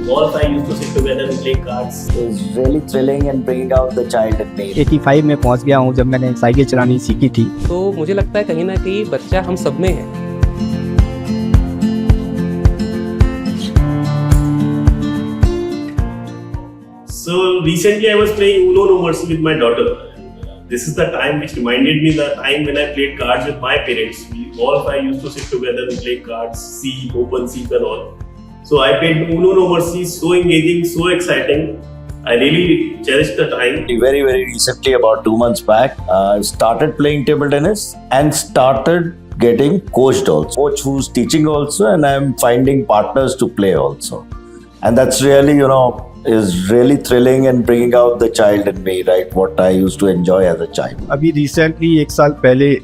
all five used to sit together and play cards. It was really thrilling and bringing out the child in me. 85 में पहुंच गया हूं जब मैंने cycle चलानी सीखी थी। तो मुझे लगता है कहीं ना कहीं बच्चा हम सब में है। So recently I was playing Uno No Mercy with my daughter. This is the time which reminded me the time when I played cards with my parents. We all five used to sit together and play cards, see, open, seek and all. So I played Uno No Mercy, so engaging, so exciting. I really cherished the time. Very, very recently, about 2 months back, I started playing table tennis and started getting coached also. Coach who's teaching also, and I'm finding partners to play also. And that's really, is really thrilling and bringing out the child in me, right? What I used to enjoy as a child. अभी recently 1 साल पहले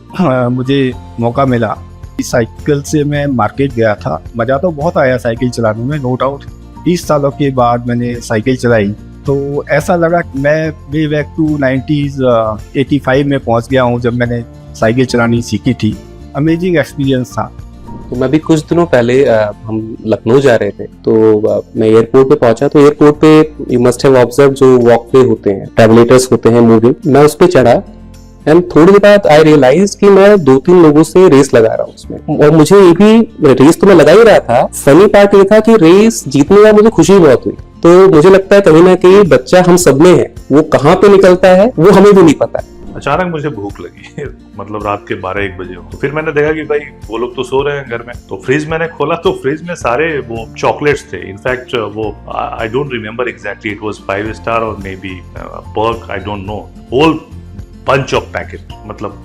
मुझे मौका मिला। Cycle से मैं market गया था। मज़ा तो बहुत आया साइकिल चलाने में, नो डाउट। 30 सालों के बाद मैंने साइकिल चलाई तो ऐसा लगा कि मैं वे बैक टू 90s 85 में पहुंच गया हूं जब मैंने साइकिल चलानी सीखी थी। अमेजिंग एक्सपीरियंस था। तो मैं भी कुछ दिनों पहले हम लखनऊ जा रहे थे, तो मैं एयरपोर्ट पे पहुंचा। तो एयरपोर्ट पे यू मस्ट हैव ऑब्जर्व जो वॉकवे होते हैं, ट्रैवलेटर्स होते हैं मूविंग, मैं उस पे चढ़ा एंड थोड़ी देर बाद आई रियलाइज कि मैं 2-3 लोगों से रेस लगा रहा हूँ उसमें। और मुझे ये भी रेस तो मैं लगा ही रहा था, फनी पार्ट ये था कि रेस जीतने का मुझे खुशी बहुत हुई। तो मुझे लगता है कहीं ना कहीं बच्चा हम सब में है, वो कहाँ पे निकलता है वो हमें भी नहीं पता। अचानक मुझे भूख लगी मतलब रात के 12-1 बजे हो। तो फिर मैंने देखा कि भाई वो लोग तो सो रहे हैं घर में। तो फ्रिज मैंने खोला तो फ्रिज में सारे वो चॉकलेट्स थे। इनफैक्ट वो I don't remember exactly, it was 5 star और maybe Perk, I don't know, whole bunch of packet. मतलब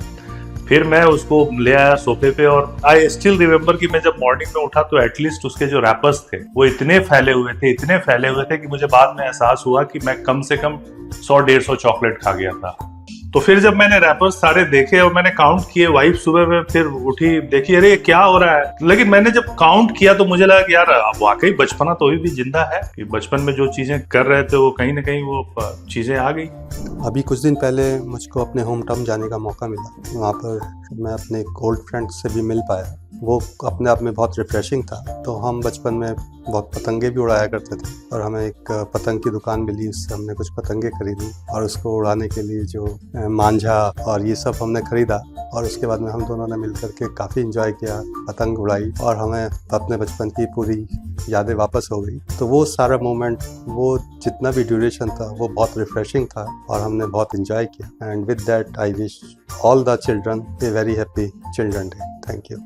फिर मैं उसको ले आया सोफे पे और आई स्टिल रिमेम्बर कि मैं जब मॉर्निंग में उठा तो एटलीस्ट उसके जो रैपर्स थे वो इतने फैले हुए थे कि मुझे बाद में एहसास हुआ कि मैं कम से कम 100-150 चॉकलेट खा गया था। तो फिर जब मैंने रैपर्स सारे देखे और मैंने काउंट किए, वाइफ सुबह में फिर उठी, देखी अरे ये क्या हो रहा है। लेकिन मैंने जब काउंट किया तो मुझे लगा कि यार वाकई बचपना तो अभी भी जिंदा है, कि बचपन में जो चीजें कर रहे थे वो कहीं ना कहीं वो चीजें आ गई। अभी कुछ दिन पहले मुझको अपने होम टाउन जाने का मौका मिला। वहाँ पर मैं अपने ओल्ड फ्रेंड से भी मिल पाया। वो अपने आप में बहुत रिफ्रेशिंग था। तो हम बचपन में बहुत पतंगे भी उड़ाया करते थे और हमें एक पतंग की दुकान मिली, उससे हमने कुछ पतंगे खरीदी और उसको उड़ाने के लिए जो मांझा और ये सब हमने खरीदा। और उसके बाद में हम दोनों ने मिल करके काफ़ी इंजॉय किया, पतंग उड़ाई और हमें अपने बचपन की पूरी यादें वापस हो गई। तो वो सारा मोमेंट, वो जितना भी ड्यूरेशन था वो बहुत रिफ्रेशिंग था और हमने बहुत इंजॉय किया। And with that I wish all the children a very happy children day. Thank you.